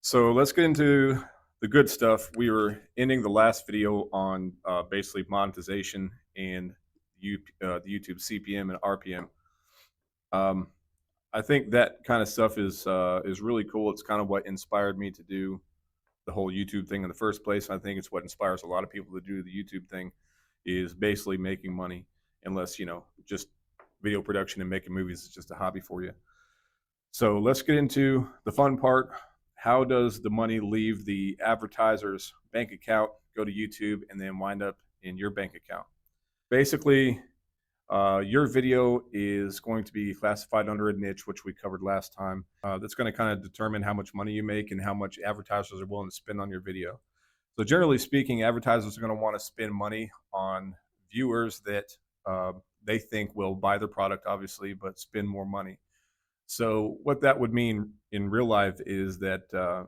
So let's get into the good stuff. We were ending the last video on basically monetization and the YouTube CPM and RPM. Um, I think that kind of stuff is really cool. It's kind of what inspired me to do the whole YouTube thing in the first place. I think it's what inspires a lot of people to do the YouTube thing, is basically making money, unless just video production and making movies is just a hobby for you. So let's get into the fun part. How does the money leave the advertiser's bank account, go to YouTube, and then wind up in your bank account? Basically, your video is going to be classified under a niche, which we covered last time. That's going to kind of determine how much money you make and how much advertisers are willing to spend on your video. So generally speaking, advertisers are going to want to spend money on viewers that they think will buy their product, obviously, but spend more money. So what that would mean in real life is that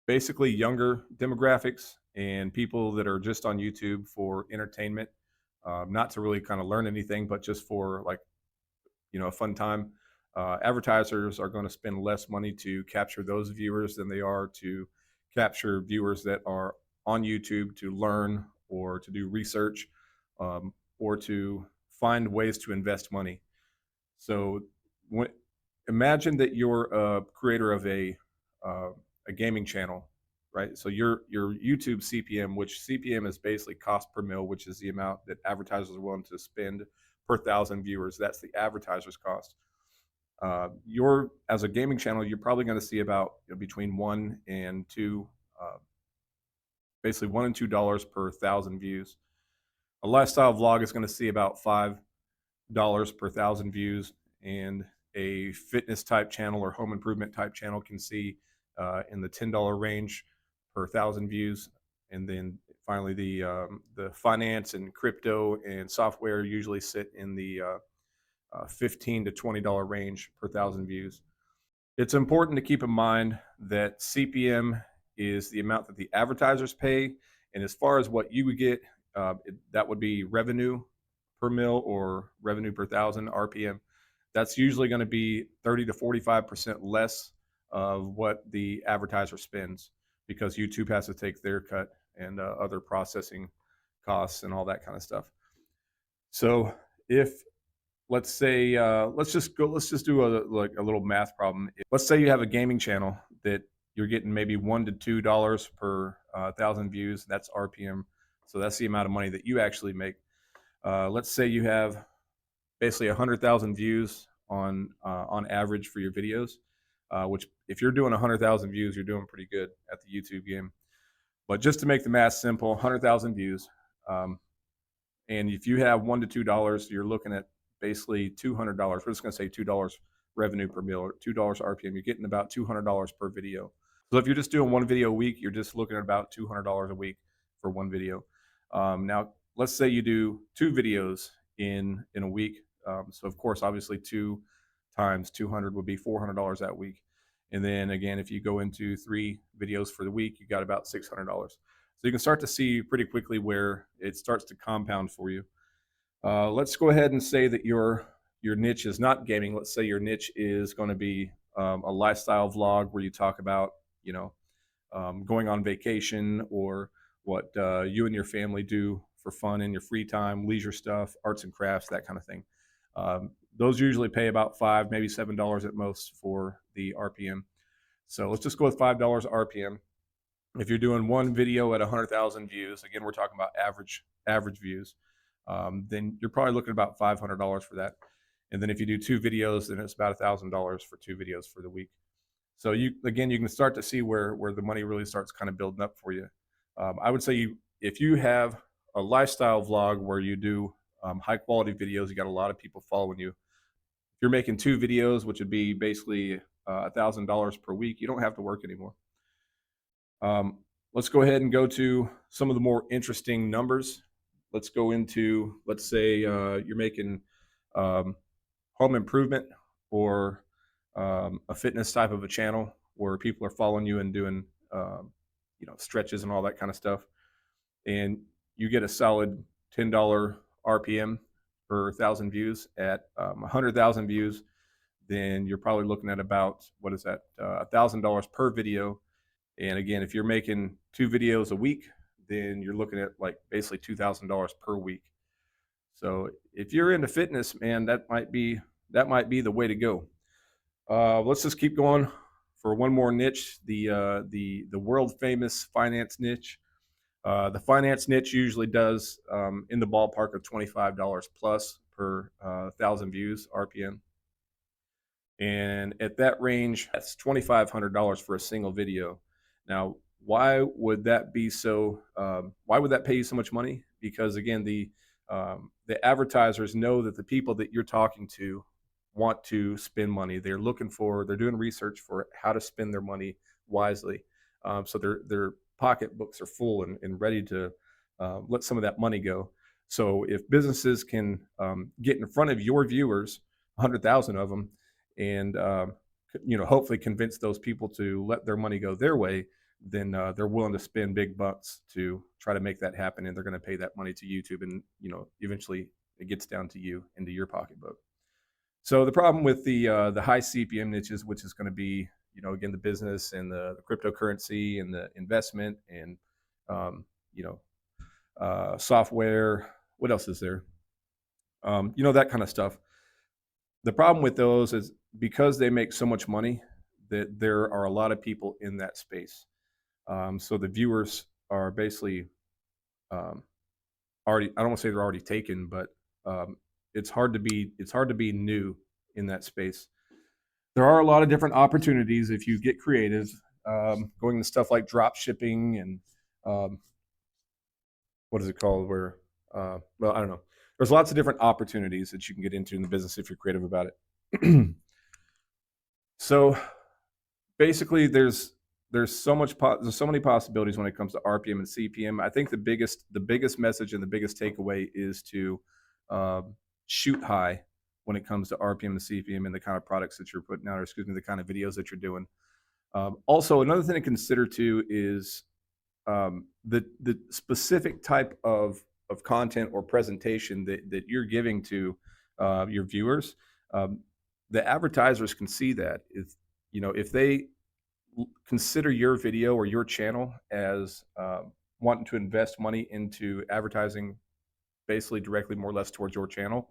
basically younger demographics and people that are just on YouTube for entertainment, not to really kind of learn anything, but just for like a fun time. Advertisers are going to spend less money to capture those viewers than they are to capture viewers that are on YouTube to learn or to do research, or to find ways to invest money. So when, imagine that you're a creator of a gaming channel, right? So your YouTube CPM, which CPM is basically cost per mil, which is the amount that advertisers are willing to spend per thousand viewers. That's the advertiser's cost. You're as a gaming channel, you're probably going to see about between one and two, basically $1 and $2 per thousand views. A lifestyle vlog is going to see about $5 per thousand views, and a fitness type channel or home improvement type channel can see in the $10 range per thousand views. And then finally, the finance and crypto and software usually sit in the $15 to $20 range per thousand views. It's important to keep in mind that CPM is the amount that the advertisers pay, and as far as what you would get, that would be revenue per mil or revenue per thousand RPM. That's usually going to be 30 to 45% less of what the advertiser spends, because YouTube has to take their cut and other processing costs and all that kind of stuff. So if let's say let's just do a little math problem. Let's say you have a gaming channel that you're getting maybe $1 to $2 per thousand views. That's RPM. So that's the amount of money that you actually make. Let's say you have basically 100,000 views on average for your videos, which if you're doing 100,000 views, you're doing pretty good at the YouTube game. But just to make the math simple, 100,000 views, and if you have $1 to $2, you're looking at basically $200. We're just going to say $2 revenue per mil or $2 RPM. You're getting about $200 per video. So if you're just doing one video a week, you're just looking at about $200 a week for one video. Now, let's say you do two videos in a week. So of course, obviously 2 times 200 would be $400 that week. And then again, if you go into 3 videos for the week, you got about $600. So you can start to see pretty quickly where it starts to compound for you. Let's go ahead and say that your niche is not gaming. Let's say your niche is going to be a lifestyle vlog where you talk about, going on vacation, or what you and your family do for fun in your free time, leisure stuff, arts and crafts, that kind of thing. Those usually pay about $5, maybe $7 at most for the RPM. So let's just go with $5 RPM. If you're doing one video at 100,000 views, again, we're talking about average views, then you're probably looking at about $500 for that. And then if you do 2 videos, then it's about $1,000 for 2 videos for the week. So you can start to see where the money really starts kind of building up for you. I would say if you have a lifestyle vlog where you do high quality videos, you got a lot of people following you. If you're making 2 videos, which would be basically $1,000 per week, you don't have to work anymore. Let's go ahead and go to some of the more interesting numbers. Let's go into, let's say you're making home improvement or a fitness type of a channel where people are following you and doing stretches and all that kind of stuff, and you get a solid $10 RPM per 1,000 views at 100,000 views. then you're probably looking at about, what is that, $1,000 per video. And again, if you're making 2 videos a week, then you're looking at like basically $2,000 per week. So if you're into fitness, man, that might be the way to go. Let's just keep going for one more niche, the world famous finance niche. The finance niche usually does in the ballpark of $25 plus per 1,000 views RPM. And at that range, that's $2,500 for a single video. Now, why would that be so? Why would that pay you so much money? Because again, the advertisers know that the people that you're talking to want to spend money. They're doing research for how to spend their money wisely. So their pocketbooks are full and ready to let some of that money go. So if businesses can get in front of your viewers, 100,000 of them, and hopefully convince those people to let their money go their way, then they're willing to spend big bucks to try to make that happen, and they're going to pay that money to YouTube, and eventually it gets down to you into your pocketbook. So the problem with the high CPM niches, which is going to be again the business and the cryptocurrency and the investment and um, you know software. What else is there? That kind of stuff. The problem with those is because they make so much money that there are a lot of people in that space. So the viewers are basically um, already. I don't want to say they're already taken, but it's hard to be new in that space. There are a lot of different opportunities if you get creative, going to stuff like drop shipping and um, what is it called? Well, I don't know. There's lots of different opportunities that you can get into in the business if you're creative about it. So basically, there's so many possibilities when it comes to RPM and CPM. I think the biggest message and the biggest takeaway is to um, shoot high when it comes to RPM and CPM and the kind of products that you're putting out, or excuse me, the kind of videos that you're doing. Also, another thing to consider too is the specific type of content or presentation that you're giving to your viewers. Um, the advertisers can see that if they consider your video or your channel as wanting to invest money into advertising, basically directly more or less towards your channel,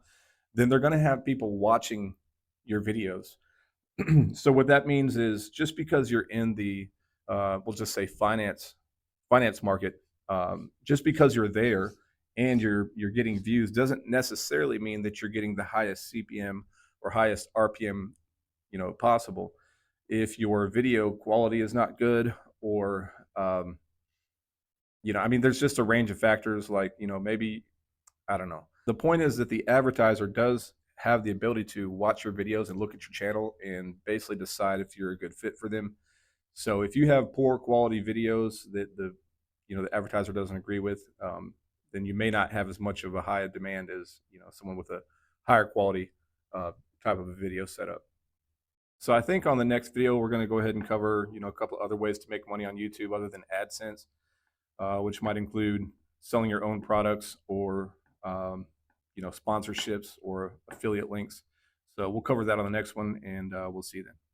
then they're going to have people watching your videos. So what that means is just because you're in the we'll just say finance market, just because you're there and you're getting views doesn't necessarily mean that you're getting the highest CPM or highest RPM possible. If your video quality is not good, or I mean, there's just a range of factors, like maybe, I don't know. The point is that the advertiser does have the ability to watch your videos and look at your channel and basically decide if you're a good fit for them. So if you have poor quality videos that the advertiser doesn't agree with, then you may not have as much of a high demand as someone with a higher quality type of a video setup. So I think on the next video we're going to go ahead and cover a couple other ways to make money on YouTube other than AdSense, which might include selling your own products or sponsorships or affiliate links. So we'll cover that on the next one, and we'll see you then.